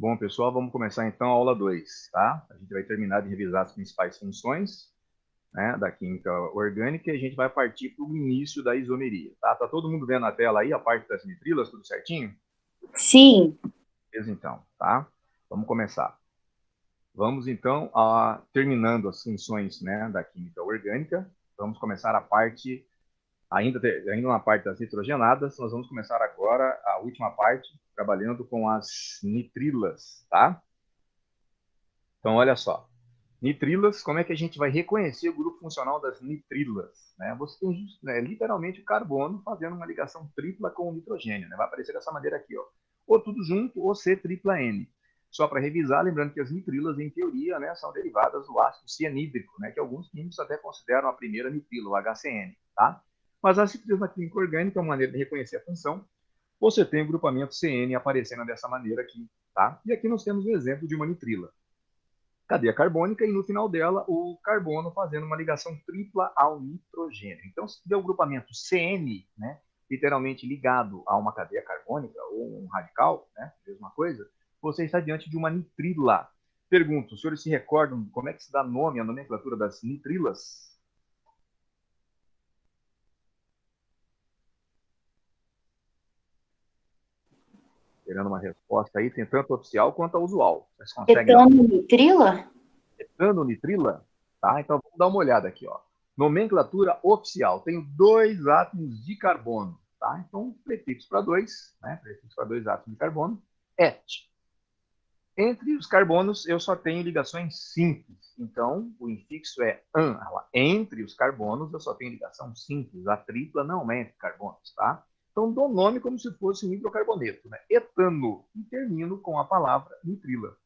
Bom, pessoal, vamos começar então a aula 2, tá? A gente vai terminar de revisar as principais funções, né, da química orgânica e a gente vai partir para o início da isomeria, tá? Tá todo mundo vendo na tela aí a parte das nitrilas, tudo certinho? Sim, Beleza, então, tá? Vamos começar. Vamos então terminando as funções, né, da química orgânica. Vamos começar a parte ainda na parte das nitrogenadas. Nós vamos começar agora a última parte trabalhando com as nitrilas, tá? Então, olha só. Nitrilas, como é que a gente vai reconhecer o grupo funcional das nitrilas? Né? Você tem literalmente o carbono fazendo uma ligação tripla com o nitrogênio. Né? Vai aparecer dessa maneira aqui, ó. Ou tudo junto, ou C tripla N. Só para revisar, lembrando que as nitrilas, em teoria, né, são derivadas do ácido cianídrico, né, que alguns químicos até consideram a primeira nitrila, o HCN. Tá? Mas as nitrilas na química orgânica é uma maneira de reconhecer a função. Você tem o grupamento CN aparecendo dessa maneira aqui. Tá? E aqui nós temos um exemplo de uma nitrila, cadeia carbônica, e no final dela o carbono fazendo uma ligação tripla ao nitrogênio. Então, se tiver o grupamento CN, né, literalmente ligado a uma cadeia carbônica ou um radical, né, mesma coisa, você está diante de uma nitrila. Pergunto, os senhores se recordam como é que se dá nome à nomenclatura das nitrilas? Esperando uma resposta aí, tem tanto oficial quanto a usual. Vocês conseguem dar etano nitrila? etano-nitrila? Tá? Então, vamos dar uma olhada aqui, ó. Nomenclatura oficial. Tenho dois átomos de carbono. Tá? Então, prefixo para dois, né? Prefixo para dois átomos de carbono, et. Entre os carbonos, eu só tenho ligações simples. Então, o infixo é an. Entre os carbonos, eu só tenho ligação simples. A tripla não é entre carbonos, tá? Então, dou nome como se fosse um hidrocarboneto, né? Etano. E termino com a palavra nitrila.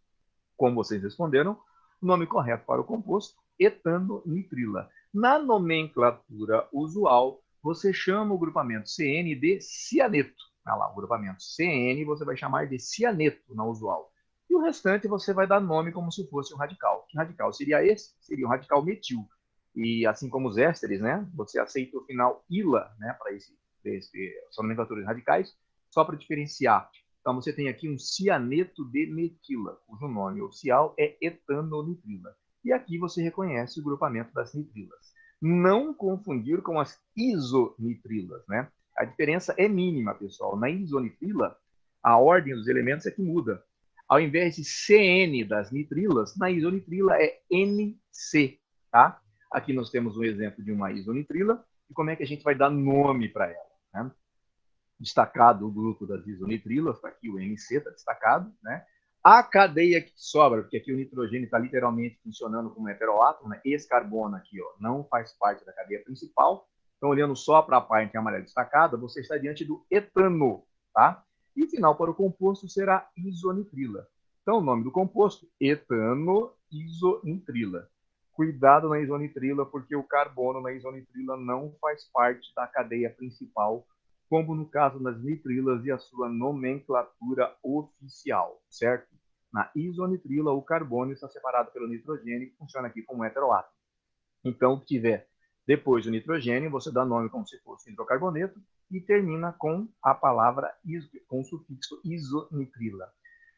Como vocês responderam, o nome correto para o composto, etano-nitrila. Na nomenclatura usual, você chama o grupamento CN de cianeto. Olha lá, o grupamento CN você vai chamar de cianeto na usual. E o restante você vai dar nome como se fosse um radical. Que radical seria esse? Seria um radical metil. E assim como os ésteres, né? Você aceita o final ila, né? Para essa nomenclatura de radicais, só para diferenciar. Então, você tem aqui um cianeto de metila, cujo nome oficial é etanonitrila. E aqui você reconhece o grupamento das nitrilas. Não confundir com as isonitrilas, né? A diferença é mínima, pessoal. Na isonitrila, a ordem dos elementos é que muda. Ao invés de CN das nitrilas, na isonitrila é NC, tá? Aqui nós temos um exemplo de uma isonitrila e como é que a gente vai dar nome para ela, né? Destacado o grupo das isonitrilas, está aqui o MC, está destacado, né? A cadeia que sobra, porque aqui o nitrogênio está literalmente funcionando como heteroátomo, né? Esse carbono aqui, ó, não faz parte da cadeia principal. Então, olhando só para a parte amarela destacada, você está diante do etano, tá? E o final para o composto será isonitrila. Então, o nome do composto, etano-isonitrila. Cuidado na isonitrila, porque o carbono na isonitrila não faz parte da cadeia principal, como no caso das nitrilas e a sua nomenclatura oficial, certo? Na isonitrila, o carbono está separado pelo nitrogênio, que funciona aqui como heteroátomo. Então, o que tiver depois do nitrogênio, você dá nome como se fosse hidrocarboneto e termina com a palavra com o sufixo isonitrila.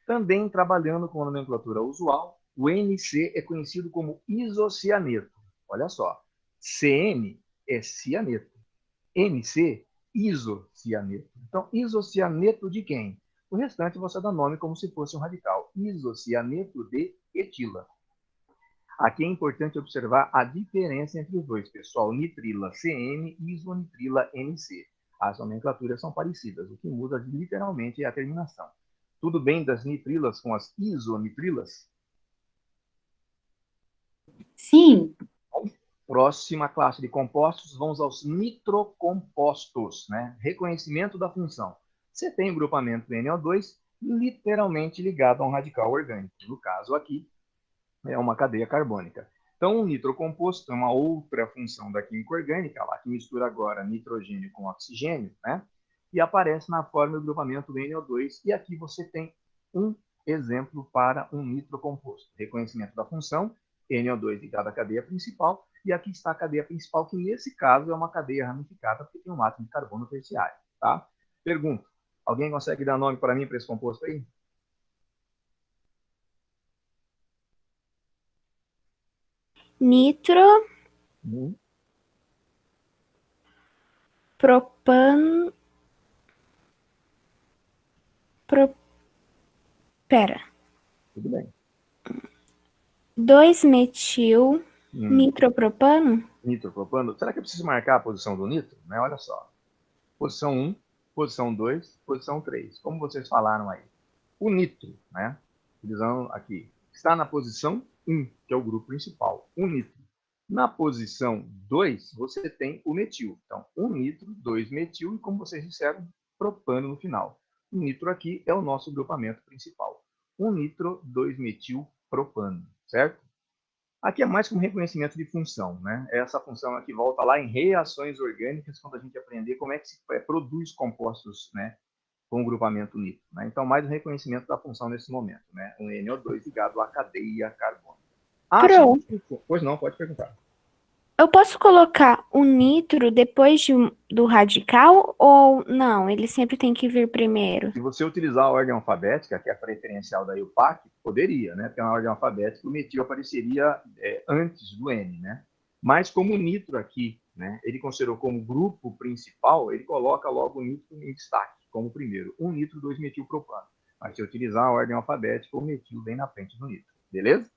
Também trabalhando com a nomenclatura usual, o NC é conhecido como isocianeto. Olha só, CN é cianeto, NC, isocianeto. Então, isocianeto de quem? O restante você dá nome como se fosse um radical. Isocianeto de etila. Aqui é importante observar a diferença entre os dois, pessoal. Nitrila CN e isonitrila NC. As nomenclaturas são parecidas. O que muda literalmente é a terminação. Tudo bem das nitrilas com as isonitrilas? Sim, Próxima classe de compostos, vamos aos nitrocompostos, né? Reconhecimento da função. Você tem o grupamento NO2 literalmente ligado a um radical orgânico. No caso aqui, é uma cadeia carbônica. Então, o nitrocomposto é uma outra função da química orgânica, lá que mistura agora nitrogênio com oxigênio, né? E aparece na forma do grupamento NO2. E aqui você tem um exemplo para um nitrocomposto. Reconhecimento da função, NO2 ligado à cadeia principal, e aqui está a cadeia principal, que nesse caso é uma cadeia ramificada, porque tem um átomo de carbono terciário, tá? Pergunta, alguém consegue dar nome para mim para esse composto aí? nitro, Hum, propano, pera, tudo bem. 2-metil, Hum, nitropropano? nitropropano. Será que eu preciso marcar a posição do nitro? Né? Olha só. Posição 1, posição 2, posição 3. Como vocês falaram aí. O nitro, né? Utilizando aqui. Está na posição 1, que é o grupo principal. O nitro. Na posição 2, você tem o metil. Então, 1 nitro, 2 metil e, como vocês disseram, propano no final. O nitro aqui é o nosso grupamento principal. 1 nitro, 2 metil, propano, certo? Aqui é mais como reconhecimento de função, né? Essa função aqui volta lá em reações orgânicas, quando a gente aprender como é que se produz compostos, né, com o grupamento nitro, né? Então, mais um reconhecimento da função nesse momento, né? Um NO2 ligado à cadeia carbônica. Ácido Pro, sulfônico. Pois não, pode perguntar. eu posso colocar o nitro depois do radical ou não? Ele sempre tem que vir primeiro. Se você utilizar a ordem alfabética, que é a preferencial da IUPAC, poderia, né? Porque na ordem alfabética o metil apareceria antes do N, né? Mas como o nitro aqui, né? Ele considerou como grupo principal, ele coloca logo o nitro em destaque, como primeiro. 1 nitro, 2 metilpropano. Mas se utilizar a ordem alfabética, o metil vem na frente do nitro. Beleza?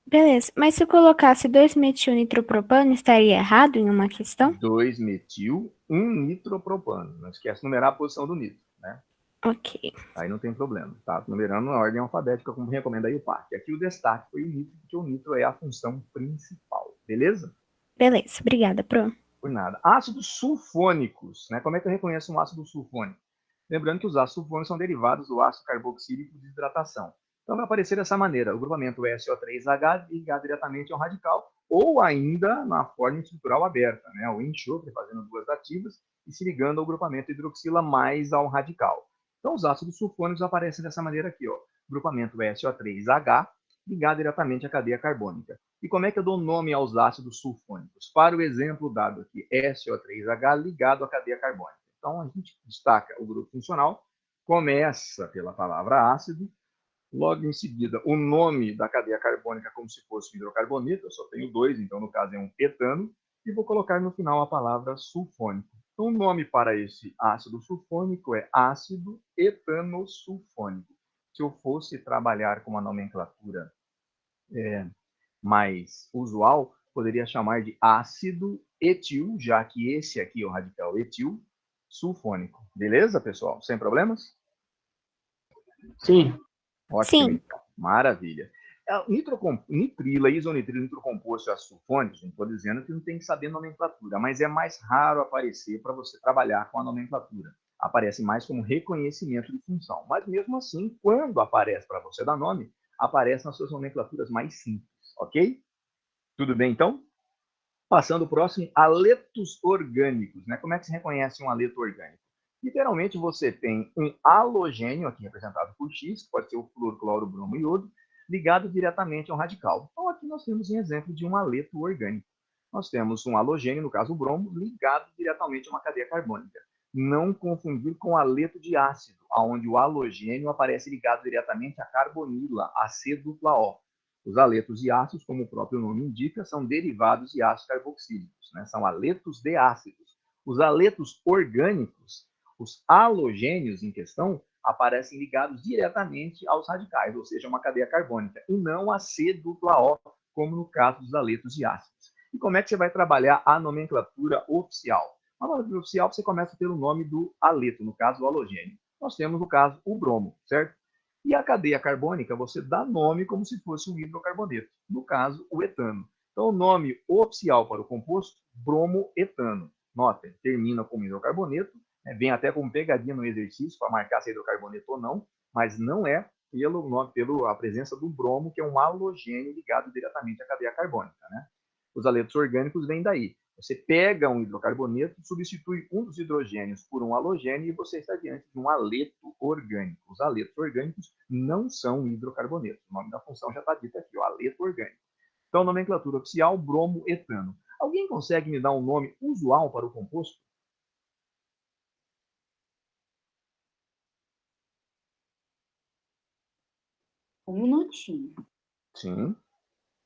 Beleza, mas se eu colocasse 2-metil-nitropropano, estaria errado em uma questão? 2 metil, 1 nitropropano. Não esquece de numerar a posição do nitro, né? Ok, Aí não tem problema, tá? Numerando na ordem alfabética, como recomenda aí o PAC. Aqui o destaque foi o nitro, porque o nitro é a função principal, beleza? beleza, obrigada, Pro. Por nada. Ácidos sulfônicos, né? Como é que eu reconheço um ácido sulfônico? Lembrando que os ácidos sulfônicos são derivados do ácido carboxílico de hidratação. Então vai aparecer dessa maneira, o grupamento SO3H ligado diretamente ao radical, ou ainda na forma estrutural aberta, né? O enxofre fazendo duas ativas e se ligando ao grupamento hidroxila mais ao radical. Então os ácidos sulfônicos aparecem dessa maneira aqui, ó. Grupamento SO3H ligado diretamente à cadeia carbônica. E como é que eu dou nome aos ácidos sulfônicos? Para o exemplo dado aqui, SO3H ligado à cadeia carbônica. Então, a gente destaca o grupo funcional, começa pela palavra ácido, logo em seguida, o nome da cadeia carbônica como se fosse um hidrocarboneto, eu só tenho dois, então no caso é um etano, e vou colocar no final a palavra sulfônico. Então, o nome para esse ácido sulfônico é ácido etanosulfônico. Se eu fosse trabalhar com uma nomenclatura mais usual, poderia chamar de ácido etil, já que esse aqui é o radical etil sulfônico. Beleza, pessoal? Sem problemas? Sim. Ótimo, Sim, então. Maravilha. Nitrila, isonitrilo, nitrocomposto e ácido sulfônico, não estou dizendo que não tem que saber nomenclatura, mas é mais raro aparecer para você trabalhar com a nomenclatura. Aparece mais como reconhecimento de função. Mas mesmo assim, quando aparece para você dar nome, aparece nas suas nomenclaturas mais simples, ok? Tudo bem, então? Passando o próximo, aletos orgânicos. Né? Como é que se reconhece um aleto orgânico? Literalmente, você tem um halogênio, aqui representado por X, que pode ser o flúor, cloro, bromo e iodo, ligado diretamente ao radical. Então, aqui nós temos um exemplo de um aleto orgânico. Nós temos um halogênio, no caso o bromo, ligado diretamente a uma cadeia carbônica. Não confundir com aleto de ácido, onde o halogênio aparece ligado diretamente à carbonila, a C-O. Os aletos de ácidos, como o próprio nome indica, são derivados de ácidos carboxílicos, né? São aletos de ácidos. Os aletos orgânicos, os halogênios em questão, aparecem ligados diretamente aos radicais, ou seja, uma cadeia carbônica, e não a C-O, como no caso dos aletos de ácidos. E como é que você vai trabalhar a nomenclatura oficial? A nomenclatura oficial você começa pelo nome do aleto, no caso o halogênio. Nós temos, no caso, o bromo, certo? E a cadeia carbônica, você dá nome como se fosse um hidrocarboneto, no caso, o etano. Então, o nome oficial para o composto, bromoetano. Notem, termina como hidrocarboneto, né, vem até como pegadinha no exercício para marcar se é hidrocarboneto ou não, mas não é pela presença do bromo, que é um halogênio ligado diretamente à cadeia carbônica. Né? Os aletos orgânicos vêm daí. Você pega um hidrocarboneto, substitui um dos hidrogênios por um halogênio e você está diante de um aleto orgânico. Os aletos orgânicos não são hidrocarbonetos. O nome da função já está dito aqui, o aleto orgânico. Então, nomenclatura oficial, bromoetano. Alguém consegue me dar um nome usual para o composto? um minutinho. Sim.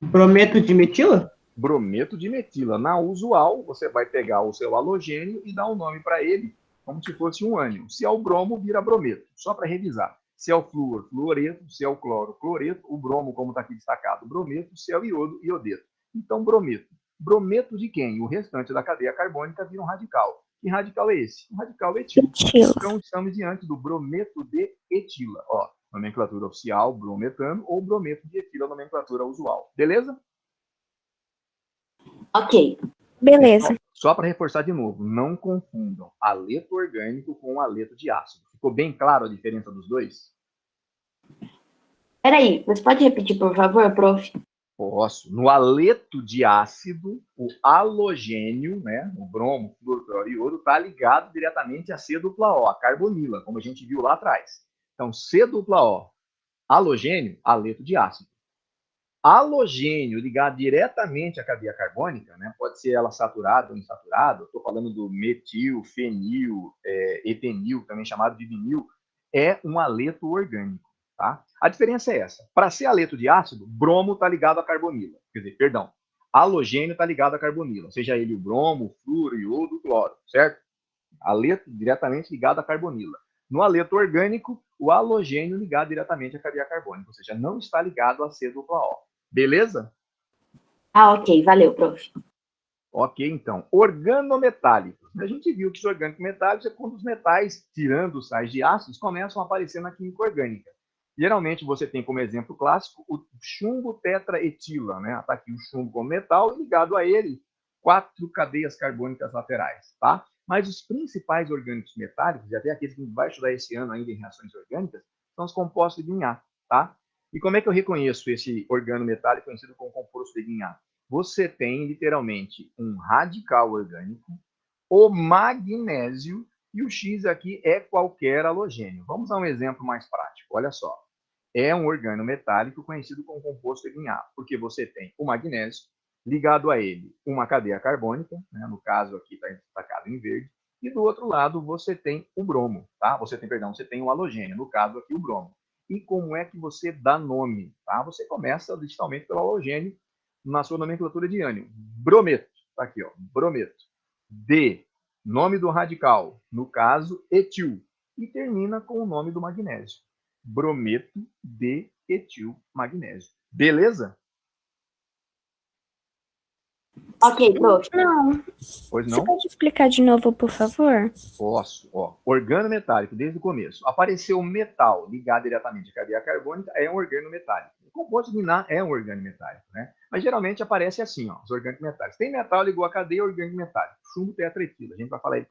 Brometo de metila? Brometo de metila. Na usual, você vai pegar o seu halogênio e dar um nome para ele, como se fosse um ânion. Se é o bromo, vira brometo. Só para revisar. Se é o flúor, fluoreto. Se é o cloro, cloreto. O bromo, como está aqui destacado, brometo. Se é o iodo, iodeto. Então, brometo. Brometo de quem? O restante da cadeia carbônica vira um radical. Que radical é esse? Um radical etil. Etila. Então, estamos diante do brometo de etila. Ó, nomenclatura oficial, brometano, ou brometo de etila, nomenclatura usual. Beleza? Ok. Beleza. Só para reforçar de novo, não confundam aleto orgânico com aleto de ácido. Ficou bem claro a diferença dos dois? Peraí, você pode repetir, por favor, prof? Posso. No aleto de ácido, o halogênio, né, o bromo, flúor, cloro e iodo, está ligado diretamente a C-O, a carbonila, como a gente viu lá atrás. Então, C-O, halogênio, aleto de ácido. Halogênio ligado diretamente à cadeia carbônica, né? Pode ser ela saturada ou insaturada, estou falando do metil, fenil, etenil, também chamado de vinil, é um aleto orgânico. Tá? A diferença é essa. Para ser aleto de ácido, bromo está ligado à carbonila. Quer dizer, perdão, halogênio está ligado à carbonila, seja ele o bromo, o flúor, o iodo, o cloro, certo? Aleto diretamente ligado à carbonila. No aleto orgânico, o halogênio ligado diretamente à cadeia carbônica, ou seja, não está ligado a C-O. Beleza? Ah, ok. Valeu, prof. Ok, então. Organometálicos. A gente viu que os orgânicos metálicos é quando os metais, tirando os sais de ácidos, começam a aparecer na química orgânica. Geralmente você tem como exemplo clássico o chumbo tetraetila, né? Está aqui o chumbo como metal e ligado a ele 4 cadeias carbônicas laterais, tá? Mas os principais orgânicos metálicos, e até aqueles que a gente vai estudar esse ano ainda em reações orgânicas, são os compostos de Grignard, tá? E como é que eu reconheço esse organometálico conhecido como composto de Grignard? Você tem literalmente um radical orgânico, o magnésio, e o X aqui é qualquer halogênio. Vamos a um exemplo mais prático. Olha só. É um organometálico conhecido como composto de Grignard, porque você tem o magnésio, ligado a ele uma cadeia carbônica, né? No caso aqui está destacado em verde, e do outro lado você tem o bromo, tá? Você tem o halogênio, no caso aqui o bromo. E como é que você dá nome, tá? Você começa digitalmente pelo halogênio na sua nomenclatura de ânion. Brometo, tá aqui, ó, brometo. D, nome do radical, no caso etil, e termina com o nome do magnésio. Brometo de etil magnésio. Beleza? Ok, prof. Não. Pois Você não? pode explicar de novo, por favor? Posso. Ó, organometálico, desde o começo. Apareceu metal ligado diretamente à cadeia carbônica, é um organometálico. O composto de Grignard é um organometálico, né? Mas geralmente aparece assim, ó, os orgânicos metálicos. Tem metal ligou à cadeia orgânico metálico. Chumbo tetraetilo. A gente vai falar aí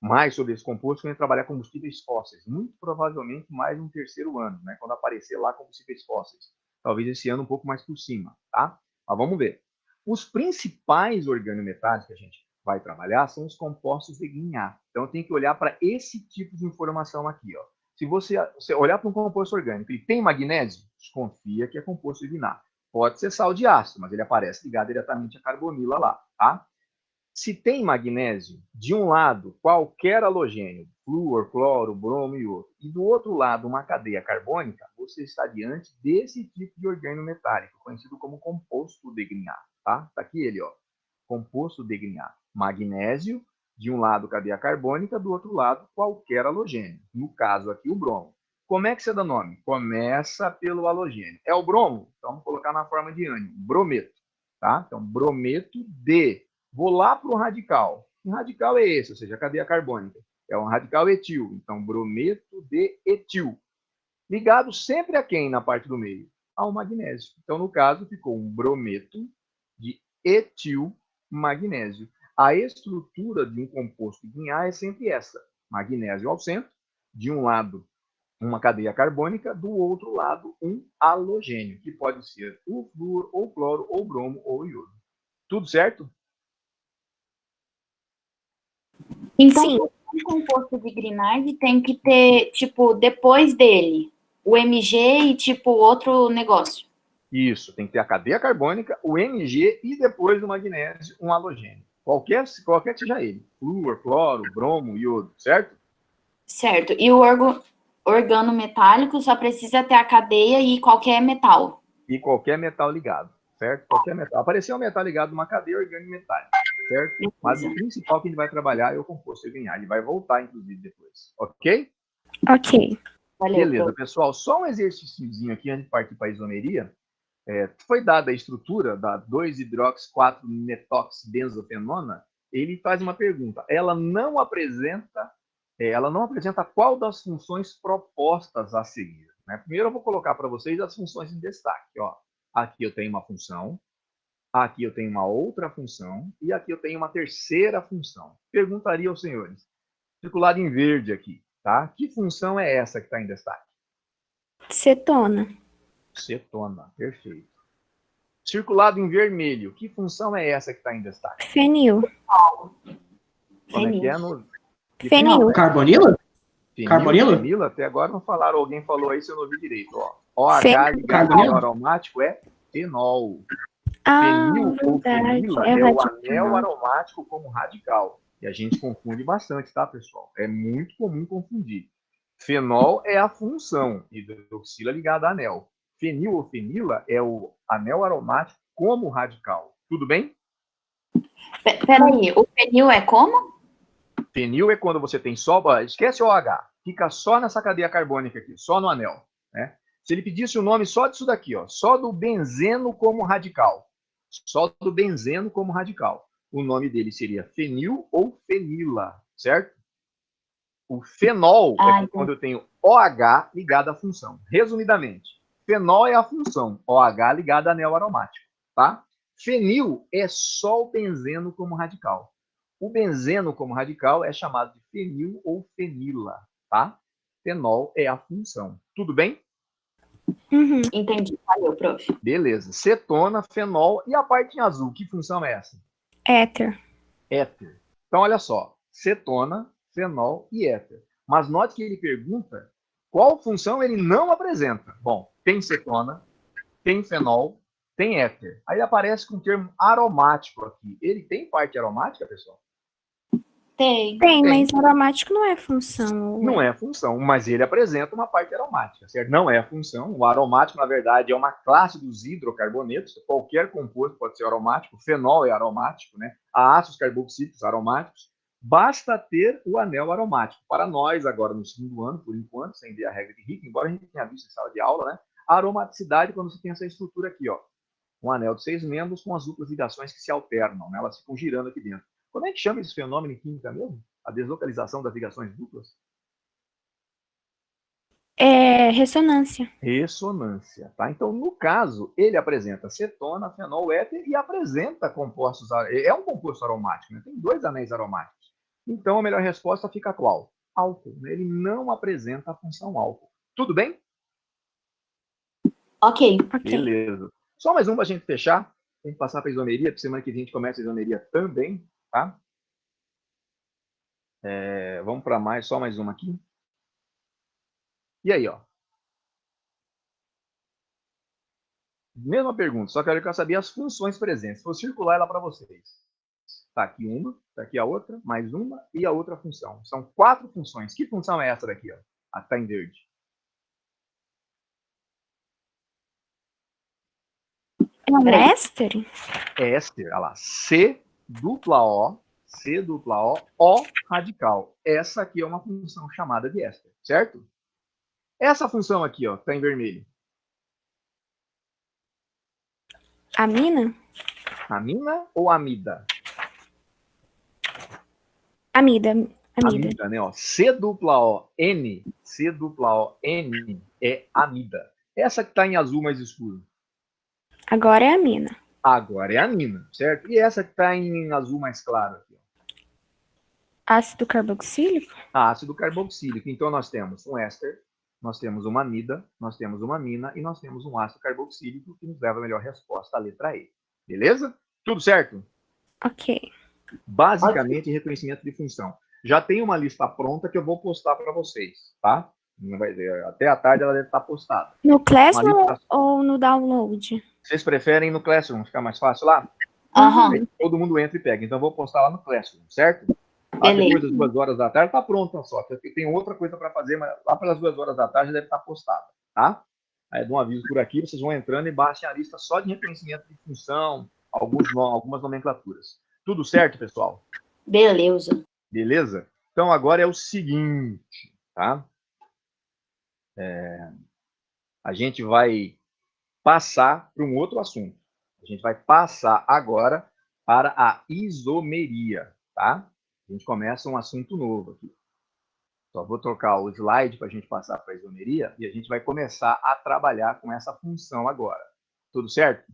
mais sobre esse composto quando a gente trabalhar combustíveis fósseis. Muito provavelmente mais no terceiro ano, né? Quando aparecer lá combustíveis fósseis. Talvez esse ano um pouco mais por cima, tá? Mas vamos ver. Os principais organometálicos que a gente vai trabalhar são os compostos de Grignard. Então, tem que olhar para esse tipo de informação aqui, ó. Se você olhar para um composto orgânico e tem magnésio, desconfia que é composto de Grignard. Pode ser sal de ácido, mas ele aparece ligado diretamente à carbonila lá, tá? Se tem magnésio, de um lado, qualquer halogênio, flúor, cloro, bromo e outro, e do outro lado, uma cadeia carbônica, você está diante desse tipo de organometálico, conhecido como composto de Grignard, tá? Está aqui ele, ó. Composto de Grignard. Magnésio, de um lado, cadeia carbônica, do outro lado, qualquer halogênio. No caso aqui, o bromo. Como é que você dá nome? Começa pelo halogênio. É o bromo? Então, vamos colocar na forma de ânion. Brometo, tá? Então, brometo de. Vou lá para o radical. Que radical é esse? Ou seja, a cadeia carbônica. É um radical etil. Então, brometo de etil. Ligado sempre a quem na parte do meio? Ao magnésio. Então, no caso, ficou um brometo de etil magnésio. A estrutura de um composto de Grignard é sempre essa. Magnésio ao centro. De um lado, uma cadeia carbônica. Do outro lado, um halogênio, que pode ser o flúor, ou cloro, ou bromo, ou iodo. Tudo certo? Então, Sim. um composto de Grignard tem que ter, tipo, depois dele, o MG e, tipo, outro negócio. Isso, tem que ter a cadeia carbônica, o Mg e depois do magnésio, um halogênio. Qualquer que seja ele. Flúor, cloro, bromo, iodo, certo? Certo. E o organometálico só precisa ter a cadeia e qualquer metal. E qualquer metal ligado. certo? Qualquer metal. Apareceu um metal ligado numa cadeia orgânica metálica, certo? Mas o principal que a gente vai trabalhar é o composto linear. Ele vai voltar, inclusive, depois. Ok? Ok. Valeu, Beleza, prof. pessoal. Só um exercíciozinho aqui antes de partir para a isomeria. Foi dada a estrutura da 2-hidrox-4-metoxibenzofenona, ele faz uma pergunta. Ela não apresenta qual das funções propostas a seguir. Né? Primeiro eu vou colocar para vocês as funções em destaque. Ó. Aqui eu tenho uma função, aqui eu tenho uma outra função e aqui eu tenho uma terceira função. Perguntaria aos senhores, circulado em verde aqui, tá? Que função é essa que está em destaque? Cetona. Cetona, perfeito. Circulado em vermelho, que função é essa que está em destaque? Fenil. Como é que é? Fenil. Carbonila? Carbonila? Fenil, até agora não falaram, alguém falou aí, se eu não ouvi direito. Ó. OH ligado Carbonila? ao aromático é fenol. Ah, Fenil ou verdade. fenila É é o radical. anel aromático como radical. E a gente confunde bastante, tá, pessoal? É muito comum confundir. Fenol é a função, hidroxila ligada a anel. Fenil ou fenila é o anel aromático como radical. Tudo bem? Peraí, o fenil é como? Fenil é quando você tem só... Esquece o OH. Fica só nessa cadeia carbônica aqui, só no anel. Né? Se ele pedisse o nome só disso daqui, ó, só do benzeno como radical. Só do benzeno como radical. O nome dele seria fenil ou fenila, certo? O fenol é quando eu tenho OH ligado à função. Resumidamente, fenol é a função, OH ligado a anel aromático. Tá? Fenil é só o benzeno como radical. O benzeno como radical é chamado de fenil ou fenila. Tá? Fenol é a função. Tudo bem? Uhum. Entendi. Valeu, prof. Beleza. Cetona, fenol e a parte em azul, que função é essa? Éter. Éter. Então, olha só. Cetona, fenol e éter. Mas note que ele pergunta qual função ele não apresenta. Bom, tem cetona, tem fenol, tem éter. Aí aparece com o termo aromático aqui. Ele tem parte aromática, pessoal? Tem, mas aromático não é função. Não é função, mas ele apresenta uma parte aromática, certo? Não é função. O aromático, na verdade, é uma classe dos hidrocarbonetos. Qualquer composto pode ser aromático. O fenol é aromático, né? Há ácidos carboxílicos aromáticos. Basta ter o anel aromático. Para nós, agora no segundo ano, por enquanto, sem ver a regra de Hick, embora a gente tenha visto em sala de aula, né? A aromaticidade, quando você tem essa estrutura aqui, ó. Um anel de 6 membros com as duplas ligações que se alternam, né? Elas ficam girando aqui dentro. Como é que chama esse fenômeno em química mesmo? A deslocalização das ligações duplas? É ressonância. Ressonância, tá? Então, no caso, ele apresenta cetona, fenol, éter e apresenta compostos... É um composto aromático, né? Tem 2 anéis aromáticos. Então, a melhor resposta fica qual? Álcool, né? Ele não apresenta a função álcool. Tudo bem? Ok. Beleza. Só mais um para a gente fechar. Tem que passar para a isomeria, porque semana que vem a gente começa a isomeria também, tá? Vamos para só mais uma aqui. E aí, ó. Mesma pergunta, só que eu quero saber as funções presentes. Vou circular ela para vocês. Tá aqui uma, tá aqui a outra, mais uma e a outra função. São 4 funções. Que função é essa daqui, ó? A que tá em verde. É um éster? Éster, olha lá. C dupla O, O radical. Essa aqui é uma função chamada de éster, certo? Essa função aqui, ó, tá em vermelho. Amina? Amina ou amida? Amida, né? Ó. C dupla O N é amida. Essa que está em azul mais escuro. Agora é amina. Agora é amina, certo? E essa que está em azul mais claro aqui. Ó. Ácido carboxílico? Ácido carboxílico. Então nós temos um éster, nós temos uma amida, nós temos uma amina e nós temos um ácido carboxílico que nos leva a melhor resposta, a letra E. Beleza? Tudo certo? Ok. Basicamente, reconhecimento de função. Já tem uma lista pronta que eu vou postar para vocês, tá? Até a tarde ela deve estar postada. No Classroom ou no download? Vocês preferem no Classroom, ficar mais fácil lá? Aham. Todo mundo entra e pega. Então, eu vou postar lá no Classroom, certo? Beleza. Depois das 2 horas da tarde, tá pronta só. Tem outra coisa para fazer, mas lá pelas 2 horas da tarde deve estar postada, tá? dou um aviso por aqui, vocês vão entrando e baixem a lista só de reconhecimento de função, algumas nomenclaturas. Tudo certo, pessoal? Beleza. Beleza? Então, agora é o seguinte, tá? A gente vai passar para um outro assunto. A gente vai passar agora para a isomeria, tá? A gente começa um assunto novo aqui. Só vou trocar o slide para a gente passar para a isomeria e a gente vai começar a trabalhar com essa função agora. Tudo certo?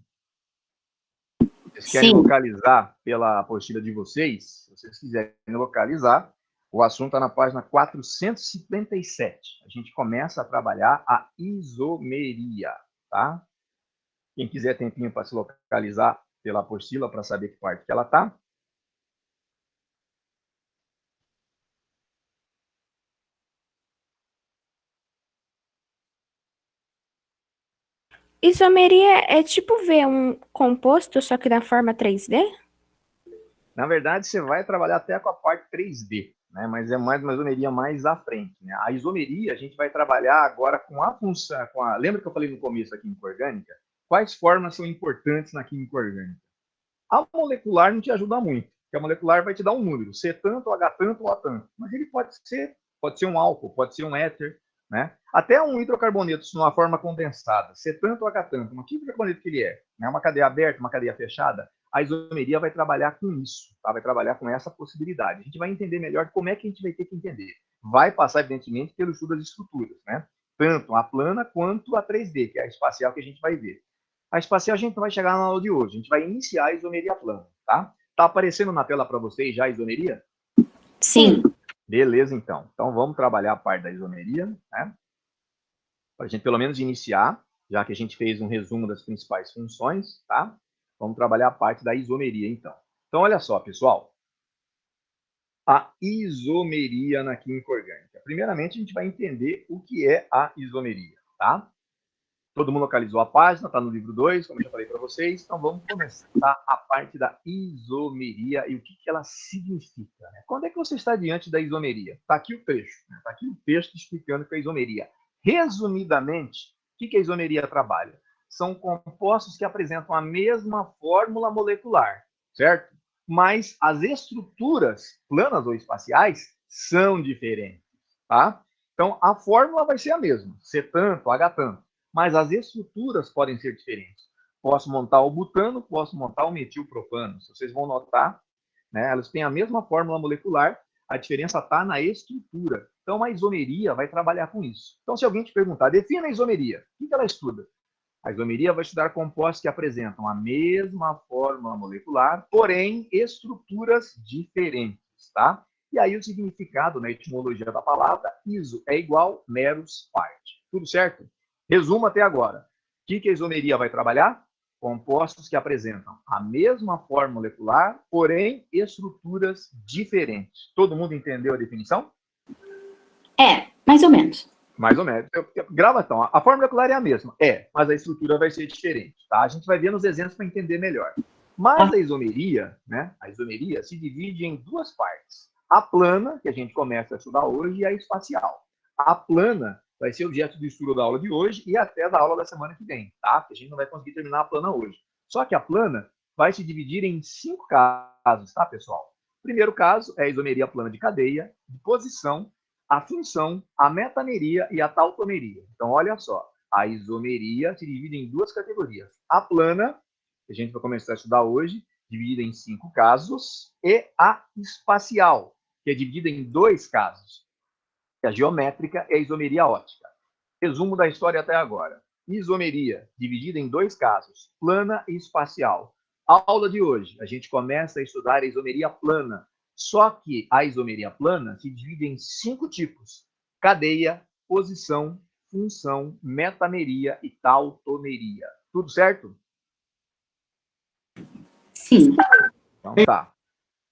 Vocês querem localizar pela apostila de vocês? Se vocês quiserem localizar, o assunto está na página 457. A gente começa a trabalhar a isomeria, tá? Quem quiser tempinho para se localizar pela apostila para saber que parte que ela está. Isomeria é tipo ver um composto, só que da forma 3D? Na verdade, você vai trabalhar até com a parte 3D, né? Mas é mais uma isomeria mais à frente, né? A isomeria, a gente vai trabalhar agora com a função, lembra que eu falei no começo da química orgânica? Quais formas são importantes na química orgânica? A molecular não te ajuda muito, porque a molecular vai te dar um número, C tanto, H tanto ou A tanto. Mas ele pode ser um álcool, pode ser um éter, né? Até um hidrocarboneto numa forma condensada, C tanto ou H tanto. Mas que hidrocarboneto que ele é? Uma cadeia aberta, uma cadeia fechada? A isomeria vai trabalhar com isso, tá? Vai trabalhar com essa possibilidade. A gente vai entender melhor como é que a gente vai ter que entender. Vai passar, evidentemente, pelo estudo das estruturas, né? Tanto a plana quanto a 3D, que é a espacial que a gente vai ver. A espacial a gente não vai chegar na aula de hoje, a gente vai iniciar a isomeria plana, tá? Tá aparecendo na tela para vocês já a isomeria? Sim. Beleza, então. Então vamos trabalhar a parte da isomeria, né? Para a gente pelo menos iniciar, já que a gente fez um resumo das principais funções, tá? Vamos trabalhar a parte da isomeria, então. Então, olha só, pessoal. A isomeria na química orgânica. Primeiramente, a gente vai entender o que é a isomeria, tá? Todo mundo localizou a página, está no livro 2, como eu já falei para vocês. Então, vamos começar a parte da isomeria e o que ela significa, né? Quando é que você está diante da isomeria? Está aqui o trecho, né? Está aqui o texto explicando o que é a isomeria. Resumidamente, o que a isomeria trabalha? São compostos que apresentam a mesma fórmula molecular, certo? Mas as estruturas, planas ou espaciais, são diferentes, tá? Então, a fórmula vai ser a mesma, C tanto, H tanto, mas as estruturas podem ser diferentes. Posso montar o butano, posso montar o metilpropano. Vocês vão notar, né, elas têm a mesma fórmula molecular, a diferença está na estrutura. Então, a isomeria vai trabalhar com isso. Então, se alguém te perguntar, defina a isomeria, o que ela estuda? A isomeria vai estudar compostos que apresentam a mesma fórmula molecular, porém estruturas diferentes, tá? E aí o significado, na etimologia da palavra, iso é igual, meros, parte. Tudo certo? Resumo até agora. O que a isomeria vai trabalhar? Compostos que apresentam a mesma fórmula molecular, porém estruturas diferentes. Todo mundo entendeu a definição? Mais ou menos. Mais ou menos. Grava então. A fórmula molecular é a mesma. Mas a estrutura vai ser diferente. Tá? A gente vai ver nos exemplos para entender melhor. Mas a isomeria, né? A isomeria se divide em duas partes. A plana, que a gente começa a estudar hoje, e a espacial. A plana vai ser objeto do estudo da aula de hoje e até da aula da semana que vem, tá? Porque a gente não vai conseguir terminar a plana hoje. Só que a plana vai se dividir em 5 casos, tá, pessoal? O primeiro caso é a isomeria plana de cadeia, de posição, a função, a metameria e a tautomeria. Então, olha só, a isomeria se divide em duas categorias. A plana, que a gente vai começar a estudar hoje, dividida em 5 casos, e a espacial, que é dividida em 2 casos. A geométrica e a isomeria óptica. Resumo da história até agora. Isomeria, dividida em 2 casos, plana e espacial. A aula de hoje, a gente começa a estudar a isomeria plana. Só que a isomeria plana se divide em 5 tipos: cadeia, posição, função, metameria e tautomeria. Tudo certo? Sim. Então tá.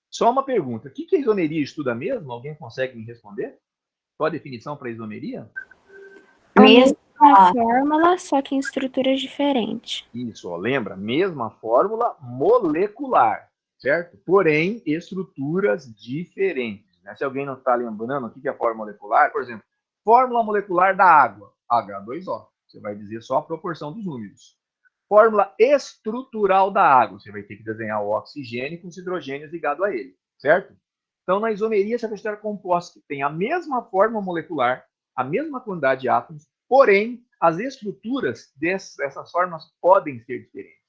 Só uma pergunta. O que a isomeria estuda mesmo? Alguém consegue me responder? Qual a definição para isomeria? Mesma fórmula, só que em estruturas diferentes. Isso, ó, lembra? Mesma fórmula molecular, certo? Porém, estruturas diferentes. Né? Se alguém não está lembrando o que é a fórmula molecular, por exemplo, fórmula molecular da água, H2O, Você vai dizer só a proporção dos números. Fórmula estrutural da água. Você vai ter que desenhar o oxigênio com os hidrogênios ligados a ele, certo? Então, na isomeria, você vai considerar compostos que têm a mesma forma molecular, a mesma quantidade de átomos, porém, as estruturas dessas formas podem ser diferentes.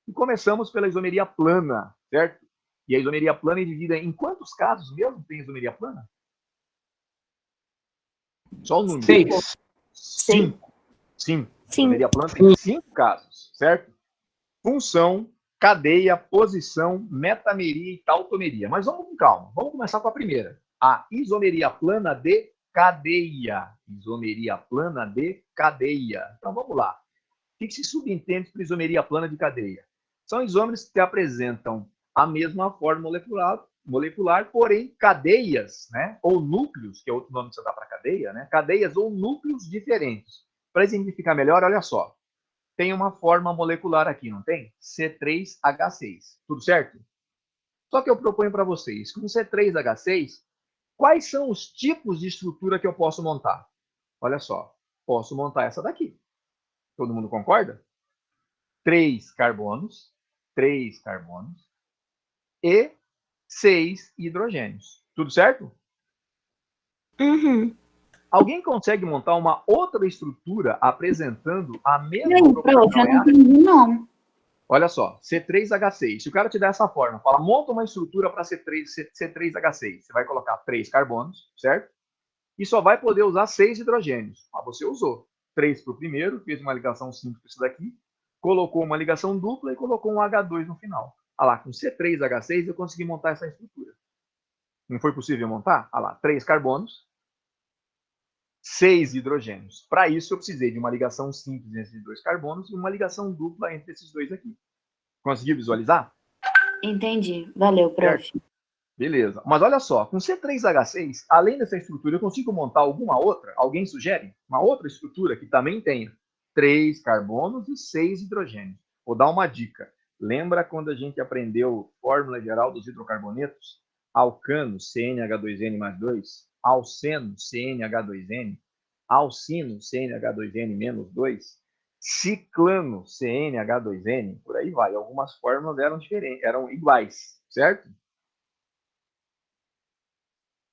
E começamos pela isomeria plana, certo? E a isomeria plana é dividida em quantos casos mesmo tem isomeria plana? Só o número. 6. 5. Sim. Sim. Isomeria plana tem 5 casos, certo? Função, cadeia, posição, metameria e tautomeria. Mas vamos com calma. Vamos começar com a primeira. A isomeria plana de cadeia. Isomeria plana de cadeia. Então vamos lá. O que se subentende por isomeria plana de cadeia? São isômeros que apresentam a mesma forma molecular, porém cadeias, né, ou núcleos, que é outro nome que você dá para cadeia, né, cadeias ou núcleos diferentes. Para exemplificar melhor, olha só. Tem uma forma molecular aqui, não tem? C3H6. Tudo certo? Só que eu proponho para vocês, com C3H6, quais são os tipos de estrutura que eu posso montar? Olha só, posso montar essa daqui. Todo mundo concorda? 3 carbonos e 6 hidrogênios. Tudo certo? Uhum. Alguém consegue montar uma outra estrutura apresentando a mesma Não, proporção? prof, eu não entendi, não. Olha só, C3H6. Se o cara te der essa forma, fala, monta uma estrutura para C3H6. Você vai colocar 3 carbonos, certo? E só vai poder usar 6 hidrogênios. Mas você usou 3 para o primeiro, fez uma ligação simples para isso daqui, colocou uma ligação dupla e colocou um H2 no final. Olha lá, com C3H6 eu consegui montar essa estrutura. Não foi possível montar? Olha lá, 3 carbonos, 6 hidrogênios. Para isso, eu precisei de uma ligação simples entre esses 2 carbonos e uma ligação dupla entre esses 2 aqui. Conseguiu visualizar? Entendi. Valeu, prof. Certo. Beleza. Mas olha só, com C3H6, além dessa estrutura, eu consigo montar alguma outra? Alguém sugere? Uma outra estrutura que também tenha 3 carbonos e 6 hidrogênios. Vou dar uma dica. Lembra quando a gente aprendeu fórmula geral dos hidrocarbonetos? Alcano, CnH2n mais 2. Alceno, CnH2n. Alcino, CnH2n menos 2. Ciclano, CnH2n. Por aí vai. Algumas fórmulas eram diferentes, eram iguais, certo?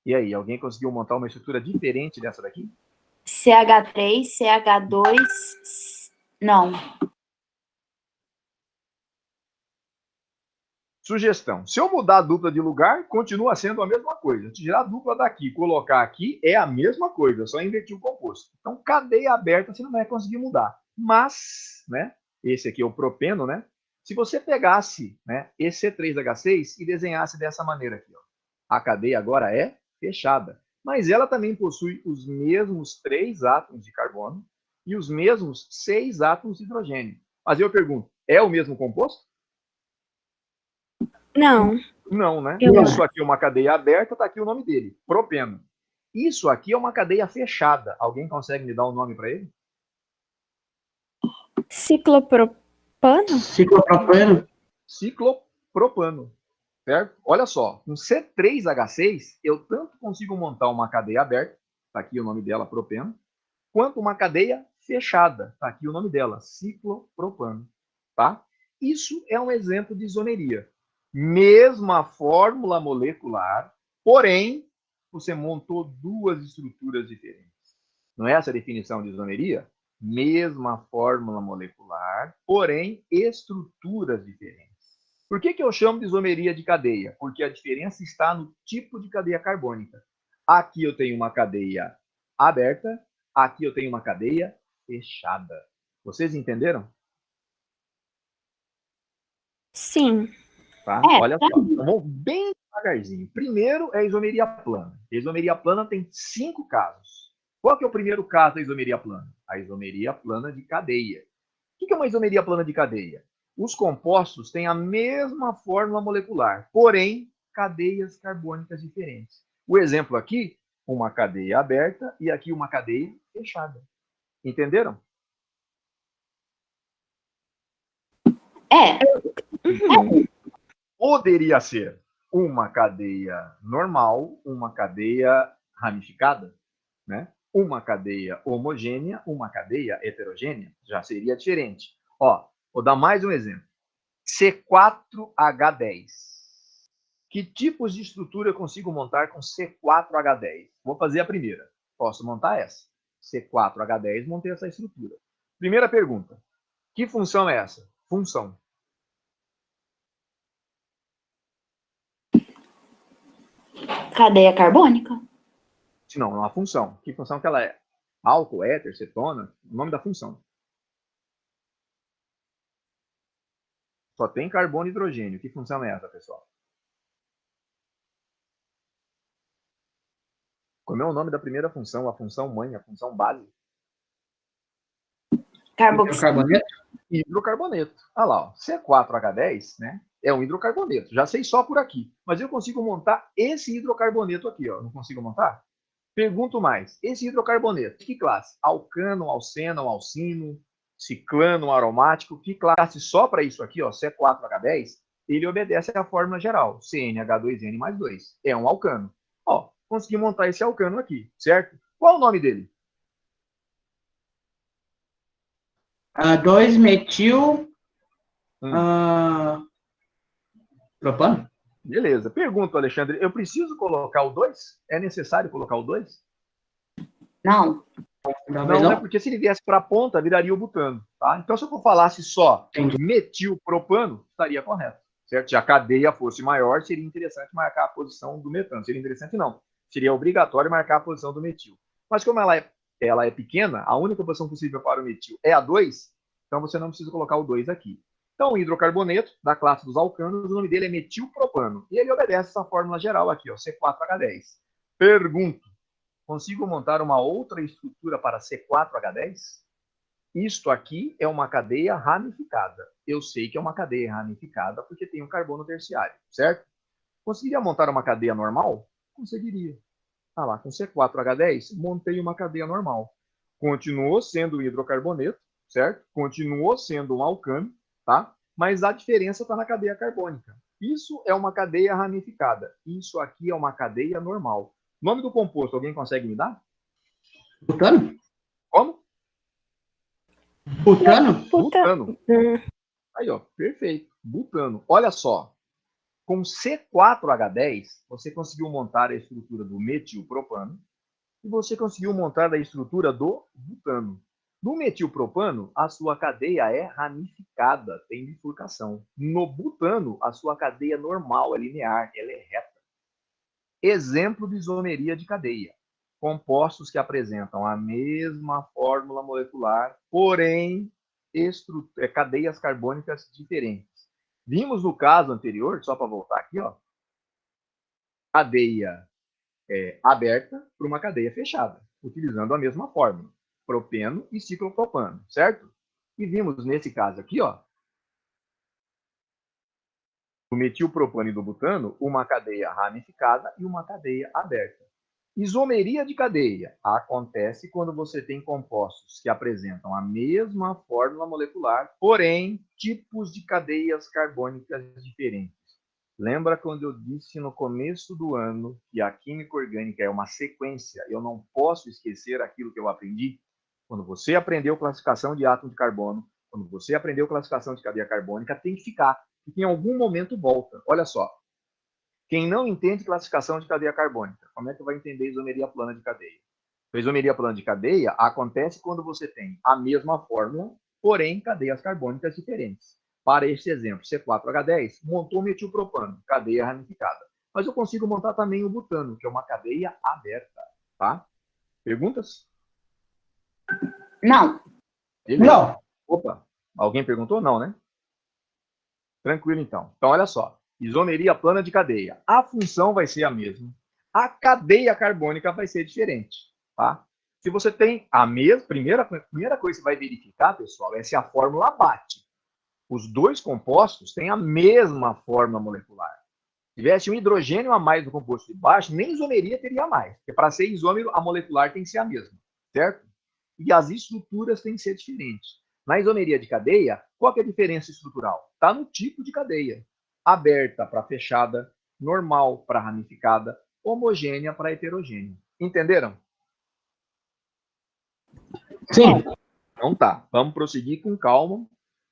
E aí, alguém conseguiu montar uma estrutura diferente dessa daqui? CH3, CH2... Não. Sugestão. Se eu mudar a dupla de lugar, continua sendo a mesma coisa. Se tirar a dupla daqui e colocar aqui, é a mesma coisa, só invertir o composto. Então, cadeia aberta, você não vai conseguir mudar. Mas, né, esse aqui é o propeno, né? Se você pegasse, né, esse C3H6 e desenhasse dessa maneira aqui, ó, a cadeia agora é fechada. Mas ela também possui os mesmos 3 átomos de carbono e os mesmos 6 átomos de hidrogênio. Mas eu pergunto, é o mesmo composto? Não. Não, né? Eu Isso aqui é uma cadeia aberta, tá aqui o nome dele, propeno. Isso aqui é uma cadeia fechada. Alguém consegue me dar um nome para ele? Ciclopropano? Ciclopropano. Ciclopropano. Certo? Olha só, com C3H6, eu tanto consigo montar uma cadeia aberta, tá aqui o nome dela, propeno, quanto uma cadeia fechada, tá aqui o nome dela, ciclopropano. Tá? Isso é um exemplo de isomeria. Mesma fórmula molecular, porém, você montou 2 estruturas diferentes. Não é essa a definição de isomeria? Mesma fórmula molecular, porém, estruturas diferentes. Por que eu chamo de isomeria de cadeia? Porque a diferença está no tipo de cadeia carbônica. Aqui eu tenho uma cadeia aberta, aqui eu tenho uma cadeia fechada. Vocês entenderam? Sim. Tá? Olha só, então, vamos bem devagarzinho. Primeiro é a isomeria plana. A isomeria plana tem 5 casos. Qual que é o primeiro caso da isomeria plana? A isomeria plana de cadeia. O que é uma isomeria plana de cadeia? Os compostos têm a mesma fórmula molecular, porém, cadeias carbônicas diferentes. O exemplo aqui, uma cadeia aberta e aqui uma cadeia fechada. Entenderam? Uhum. Poderia ser uma cadeia normal, uma cadeia ramificada, né? uma cadeia homogênea, uma cadeia heterogênea, já seria diferente. Ó, vou dar mais um exemplo. C4H10. Que tipos de estrutura eu consigo montar com C4H10? Vou fazer a primeira. Posso montar essa. C4H10, montei essa estrutura. Primeira pergunta. Que função é essa? Função. Cadeia carbônica. Não, é uma função. Que função que ela é? Álcool, éter, cetona? O nome da função. Só tem carbono e hidrogênio. Que função é essa, pessoal? Como é o nome da primeira função? A função mãe, a função base? Carboneto. Hidrocarboneto. Olha lá, ó. C4H10, né? É um hidrocarboneto. Já sei só por aqui. Mas eu consigo montar esse hidrocarboneto aqui, ó. Não consigo montar? Pergunto mais. Esse hidrocarboneto, de que classe? Alcano, alceno, alcino, ciclano, aromático. Que classe só para isso aqui, ó, C4H10? Ele obedece à fórmula geral. CnH2n mais 2. É um alcano. Ó, consegui montar esse alcano aqui, certo? Qual o nome dele? 2-metil propano. Beleza. Pergunto, Alexandre, eu preciso colocar o 2? É necessário colocar o 2? Não. Não, é porque se ele viesse para a ponta, viraria o butano. Tá? Então, se eu falasse só metilpropano, estaria correto. Certo? Se a cadeia fosse maior, seria interessante marcar a posição do metano. Seria interessante, não. Seria obrigatório marcar a posição do metil. Mas como ela é pequena, a única posição possível para o metil é a 2, então você não precisa colocar o 2 aqui. Então, o hidrocarboneto, da classe dos alcanos, o nome dele é metilpropano. E ele obedece essa fórmula geral aqui, ó, C4H10. Pergunto, consigo montar uma outra estrutura para C4H10? Isto aqui é uma cadeia ramificada. Eu sei que é uma cadeia ramificada porque tem um carbono terciário, certo? Conseguiria montar uma cadeia normal? Conseguiria. Ah lá, com C4H10, montei uma cadeia normal. Continuou sendo um hidrocarboneto, certo? Continuou sendo um alcano, tá? Mas a diferença está na cadeia carbônica. Isso é uma cadeia ramificada. Isso aqui é uma cadeia normal. Nome do composto, alguém consegue me dar? Butano? Como? Butano? Butano. Aí, ó, perfeito. Butano. Olha só. Com C4H10, você conseguiu montar a estrutura do metilpropano e você conseguiu montar a estrutura do butano. No metilpropano, a sua cadeia é ramificada, tem bifurcação. No butano, a sua cadeia normal, é linear, ela é reta. Exemplo de isomeria de cadeia. Compostos que apresentam a mesma fórmula molecular, porém cadeias carbônicas diferentes. Vimos no caso anterior, só para voltar aqui, ó, cadeia aberta para uma cadeia fechada, utilizando a mesma fórmula, propeno e ciclopropano, certo? E vimos nesse caso aqui, ó, do metilpropano e do butano, uma cadeia ramificada e uma cadeia aberta. Isomeria de cadeia acontece quando você tem compostos que apresentam a mesma fórmula molecular, porém, tipos de cadeias carbônicas diferentes. Lembra quando eu disse no começo do ano que a química orgânica é uma sequência? Eu não posso esquecer aquilo que eu aprendi. Quando você aprendeu classificação de átomo de carbono, quando você aprendeu classificação de cadeia carbônica, tem que ficar, porque em algum momento volta. Olha só, quem não entende classificação de cadeia carbônica, como é que vai entender isomeria plana de cadeia? A isomeria plana de cadeia acontece quando você tem a mesma fórmula, porém cadeias carbônicas diferentes. Para este exemplo, C4H10 montou o metilpropano, cadeia ramificada. Mas eu consigo montar também o butano, que é uma cadeia aberta. Tá? Perguntas? Não. Beleza. Não. Opa, alguém perguntou? Não, né? Tranquilo, então. Então, olha só. Isomeria plana de cadeia. A função vai ser a mesma. A cadeia carbônica vai ser diferente. Tá? Se você tem a mesma... Primeira coisa que você vai verificar, pessoal, é se a fórmula bate. Os dois compostos têm a mesma fórmula molecular. Se tivesse um hidrogênio a mais no composto de baixo, nem isomeria teria mais. Porque para ser isômero, a molecular tem que ser a mesma. Certo? E as estruturas têm que ser diferentes. Na isomeria de cadeia, qual que é a diferença estrutural? Está no tipo de cadeia. Aberta para fechada, normal para ramificada, homogênea para heterogênea. Entenderam? Sim. Então tá, vamos prosseguir com calma,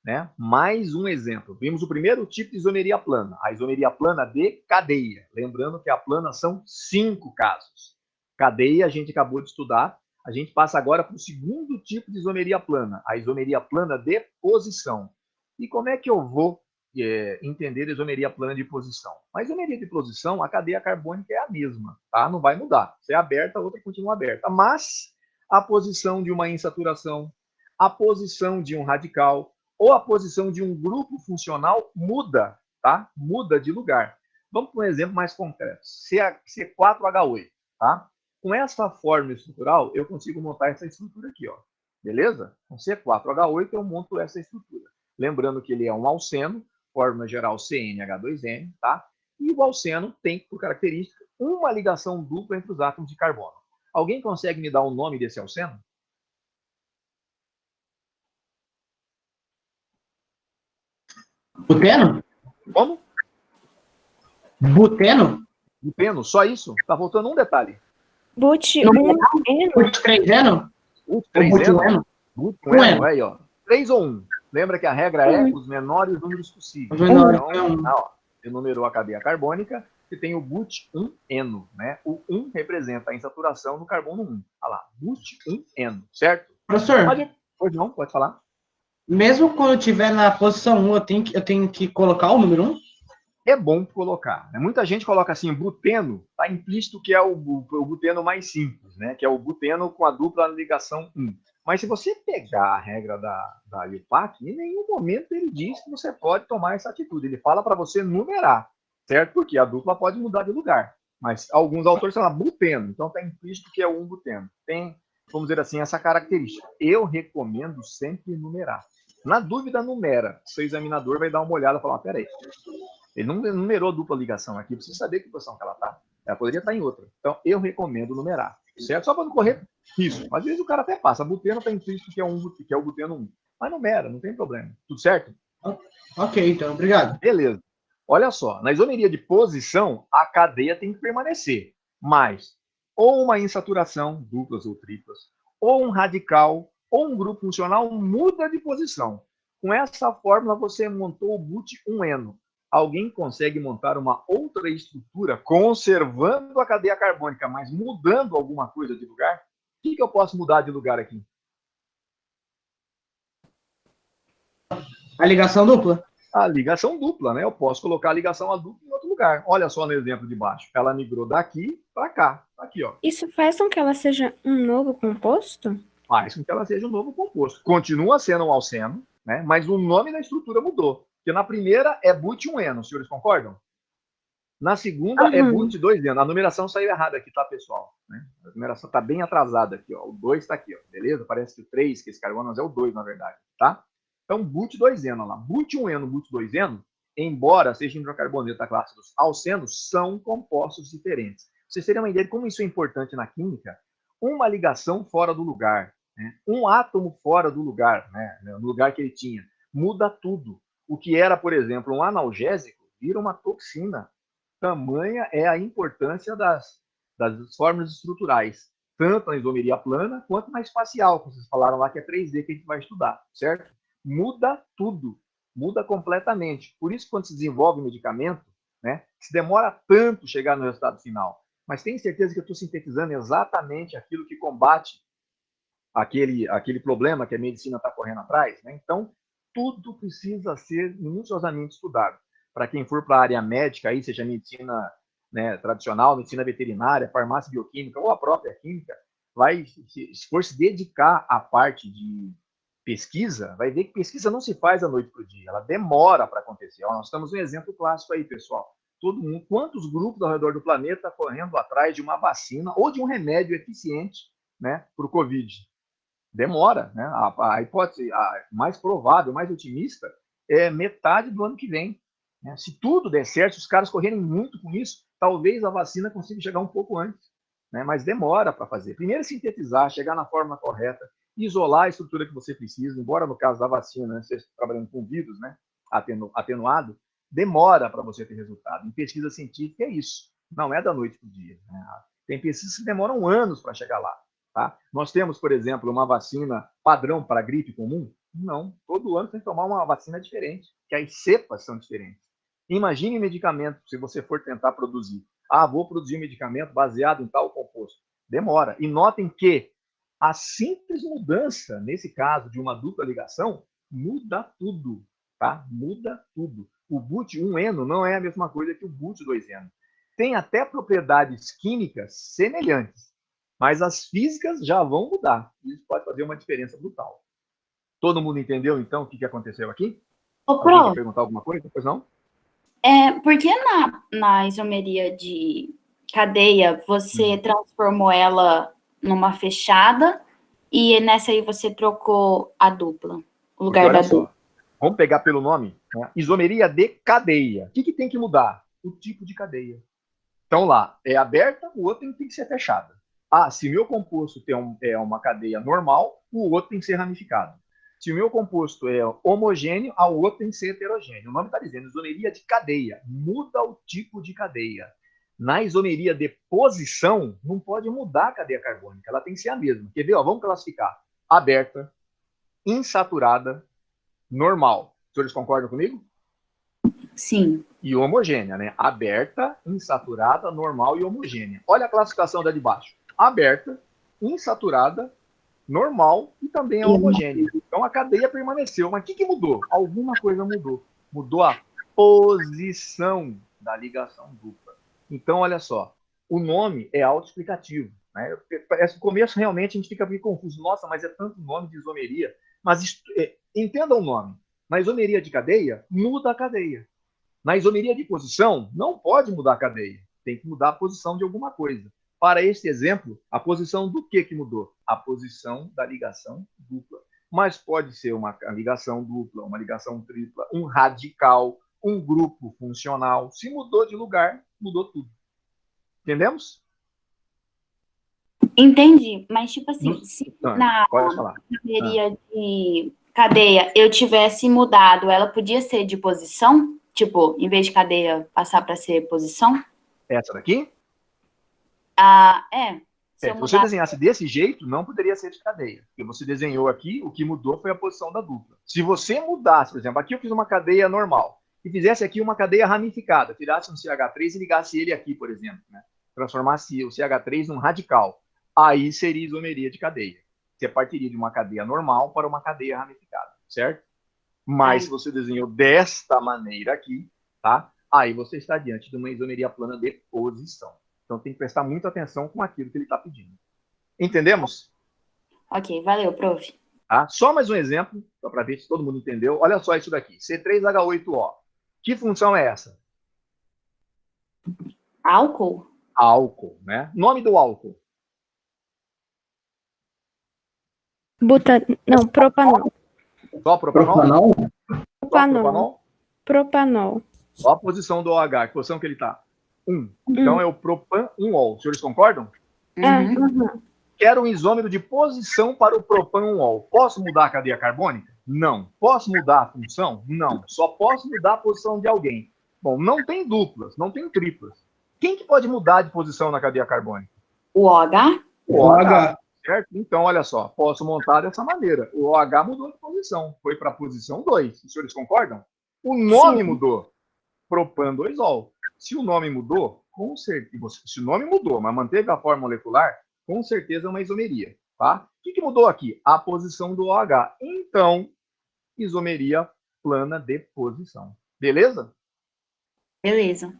né? Mais um exemplo. Vimos o primeiro tipo de isomeria plana, a isomeria plana de cadeia. Lembrando que a plana são 5 casos. Cadeia a gente acabou de estudar, a gente passa agora para o segundo tipo de isomeria plana, a isomeria plana de posição. E como é que eu vou entender a isomeria plana de posição? A isomeria de posição, a cadeia carbônica é a mesma, tá? Não vai mudar. Se é aberta, a outra continua aberta. Mas a posição de uma insaturação, a posição de um radical ou a posição de um grupo funcional muda, tá? Muda de lugar. Vamos para um exemplo mais concreto. C4H8, tá? Com essa forma estrutural, eu consigo montar essa estrutura aqui, ó. Beleza? Com C4H8 eu monto essa estrutura. Lembrando que ele é um alceno, forma geral CnH2n, tá? E o alceno tem, por característica, uma ligação dupla entre os átomos de carbono. Alguém consegue me dar o nome desse alceno? Buteno? Como? Buteno? Buteno, só isso? Tá faltando um detalhe. But1N? But3Eno? Ou But3Eno? But1Eno? But1Eno, aí, ó. 3 ou 1. Lembra que a regra é os menores números possíveis. Os menores, Então, ó, enumerou a cadeia carbônica e tem o But1Eno, né? O 1 representa a insaturação no carbono 1. Olha lá, But1Eno, certo? Professor, Pode não, pode falar. mesmo quando eu estiver na posição 1, eu tenho que colocar o número 1? É bom colocar, né? Muita gente coloca assim, buteno, está implícito que é o buteno mais simples, né? Que é o buteno com a dupla ligação 1. Mas se você pegar a regra da IUPAC, em nenhum momento ele diz que você pode tomar essa atitude. Ele fala para você numerar, certo? Porque a dupla pode mudar de lugar. Mas alguns autores falam buteno, então está implícito que é um buteno. Tem, vamos dizer assim, essa característica. Eu recomendo sempre numerar. Na dúvida, numera. O seu examinador vai dar uma olhada e falar, peraí, ele não numerou dupla ligação aqui, precisa saber que posição que ela está. Ela poderia estar em outra. Então, eu recomendo numerar, certo? Só para não correr risco. Às vezes o cara até passa. Buteno está implícito que é o buteno 1. Mas numera, não tem problema. Tudo certo? Ok, então, obrigado. Beleza. Olha só, na isomeria de posição, a cadeia tem que permanecer. Mas, ou uma insaturação, duplas ou triplas, ou um radical, ou um grupo funcional muda de posição. Com essa fórmula, você montou o But1Eno. Alguém consegue montar uma outra estrutura conservando a cadeia carbônica, mas mudando alguma coisa de lugar? O que eu posso mudar de lugar aqui? A ligação dupla? A ligação dupla, né? Eu posso colocar a ligação a dupla em outro lugar. Olha só no exemplo de baixo. Ela migrou daqui para cá. Aqui, ó. Isso faz com que ela seja um novo composto? Faz com que ela seja um novo composto. Continua sendo um alceno, né? Mas o nome da estrutura mudou. Porque na primeira é But1Eno, os senhores concordam? Na segunda é But2Eno. A numeração saiu errada aqui, tá, pessoal? Né? A numeração está bem atrasada aqui, ó. O 2 está aqui, ó. Beleza? Parece que o 3, que esse carbono é o 2, na verdade, tá? Então, But2Eno lá. But1Eno, But2Eno, embora sejam hidrocarbonetos da classe dos alcenos, são compostos diferentes. Pra vocês terem uma ideia de como isso é importante na química, uma ligação fora do lugar, né? Um átomo fora do lugar, né? No lugar que ele tinha, muda tudo. O que era, por exemplo, um analgésico, vira uma toxina. Tamanha é a importância das fórmulas estruturais, tanto na isomeria plana quanto na espacial, que vocês falaram lá que é 3D que a gente vai estudar, certo? Muda tudo, muda completamente. Por isso, quando se desenvolve um medicamento, né, se demora tanto chegar no resultado final. Mas tem certeza que eu estou sintetizando exatamente aquilo que combate aquele problema que a medicina está correndo atrás, né? Então, tudo precisa ser minuciosamente estudado. Para quem for para a área médica, aí, seja medicina, né, tradicional, medicina veterinária, farmácia bioquímica ou a própria química, se for se dedicar à parte de pesquisa, vai ver que pesquisa não se faz da noite para o dia, ela demora para acontecer. Ó, nós temos um exemplo clássico aí, pessoal. Todo mundo, quantos grupos ao redor do planeta correndo atrás de uma vacina ou de um remédio eficiente, né, para o Covid? Demora, né? A hipótese mais provável, mais otimista, é metade do ano que vem. Né? Se tudo der certo, se os caras correrem muito com isso, talvez a vacina consiga chegar um pouco antes. Né? Mas demora para fazer. Primeiro sintetizar, chegar na forma correta, isolar a estrutura que você precisa, embora no caso da vacina, né, você está trabalhando com vírus, né, atenuado, demora para você ter resultado. Em pesquisa científica é isso. Não é da noite para o dia. Né? Tem pesquisas que demoram anos para chegar lá. Tá? Nós temos, por exemplo, uma vacina padrão para a gripe comum? Não. Todo ano tem que tomar uma vacina diferente, que as cepas são diferentes. Imagine medicamento, se você for tentar produzir. Ah, vou produzir medicamento baseado em tal composto. Demora. E notem que a simples mudança, nesse caso, de uma dupla ligação, muda tudo. Tá? Muda tudo. O but-1-eno não é a mesma coisa que o but-2-eno. Tem até propriedades químicas semelhantes, mas as físicas já vão mudar. Isso pode fazer uma diferença brutal. Todo mundo entendeu, então, o que aconteceu aqui? Ô, Alguém Pro, quer perguntar alguma coisa? Pois não? por que na isomeria de cadeia você transformou ela numa fechada e nessa aí você trocou a dupla, o lugar Porque, da olha só, dupla? vamos pegar pelo nome, né? Isomeria de cadeia. O que tem que mudar? O tipo de cadeia. Então lá, é aberta, o outro tem que ser fechada. Ah, se meu composto tem uma cadeia normal, o outro tem que ser ramificado. Se o meu composto é homogêneo, o outro tem que ser heterogêneo. O nome está dizendo isomeria de cadeia. Muda o tipo de cadeia. Na isomeria de posição, não pode mudar a cadeia carbônica. Ela tem que ser a mesma. Quer ver? Ó, vamos classificar. Aberta, insaturada, normal. Os senhores concordam comigo? Sim. E homogênea, né? Aberta, insaturada, normal e homogênea. Olha a classificação da de baixo. Aberta, insaturada, normal e também é homogênea. Então a cadeia permaneceu. Mas o que mudou? Alguma coisa mudou. Mudou a posição da ligação dupla. Então, olha só. O nome é autoexplicativo. Né? Parece que no começo realmente a gente fica meio confuso. Nossa, mas é tanto nome de isomeria. Mas entenda o nome. Na isomeria de cadeia, muda a cadeia. Na isomeria de posição, não pode mudar a cadeia. Tem que mudar a posição de alguma coisa. Para este exemplo, a posição do que mudou? A posição da ligação dupla. Mas pode ser uma ligação dupla, uma ligação tripla, um radical, um grupo funcional. Se mudou de lugar, mudou tudo. Entendemos? Entendi, mas tipo assim, se na pode falar. isomeria de cadeia eu tivesse mudado, ela podia ser de posição? Tipo, em vez de cadeia, passar para ser posição? Essa daqui? Se Se você desenhasse desse jeito, não poderia ser de cadeia. Porque você desenhou aqui, o que mudou foi a posição da dupla. Se você mudasse, por exemplo, aqui eu fiz uma cadeia normal, e fizesse aqui uma cadeia ramificada, tirasse um CH3 e ligasse ele aqui, por exemplo, né? Transformasse o CH3 num radical, aí seria isomeria de cadeia. Você partiria de uma cadeia normal para uma cadeia ramificada, certo? Mas se você desenhou desta maneira aqui, tá? Aí você está diante de uma isomeria plana de posição. Então tem que prestar muita atenção com aquilo que ele está pedindo. Entendemos? Ok, valeu, prof. Tá? Só mais um exemplo, só para ver se todo mundo entendeu. Olha só isso daqui, C3H8O. Que função é essa? Álcool? Álcool, né? Nome do álcool. Não, propanol. Só propanol? Propanol. Qual a posição do OH? Que posição que ele está? 1. Então é o propan-1-ol. Os senhores concordam? Quero um isômero de posição para o propan-1-ol. Posso mudar a cadeia carbônica? Não. Posso mudar a função? Não. Só posso mudar a posição de alguém. Bom, não tem duplas, não tem triplas. Quem que pode mudar de posição na cadeia carbônica? O OH? O OH. Certo? Então, olha só, posso montar dessa maneira. O OH mudou de posição, foi para a posição 2. Os senhores concordam? O nome mudou. Propan-2-ol. Se o nome mudou, com certeza. Se o nome mudou, mas manteve a forma molecular, com certeza é uma isomeria. Tá? O que mudou aqui? A posição do OH. Então, isomeria plana de posição. Beleza? Beleza.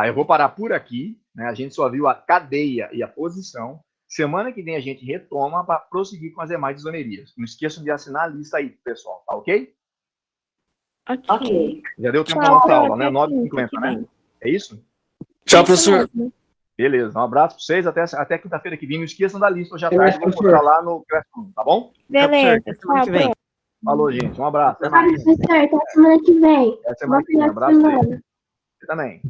Eu vou parar por aqui. Né? A gente só viu a cadeia e a posição. Semana que vem a gente retoma para prosseguir com as demais isomerias. Não esqueçam de assinar a lista aí, pessoal. Tá ok? Ok. Já deu tempo da nossa aula, né? 9h50, né? É isso? Tchau, professor. Beleza. Um abraço para vocês. Até quinta-feira que vem. Não esqueçam da lista hoje à tarde. Eu vou postar lá no Classroom, tá bom? Beleza. Tchau, Falou, gente. Um abraço. Professor, até semana que vem. Até semana que vem. Um abraço. Você também.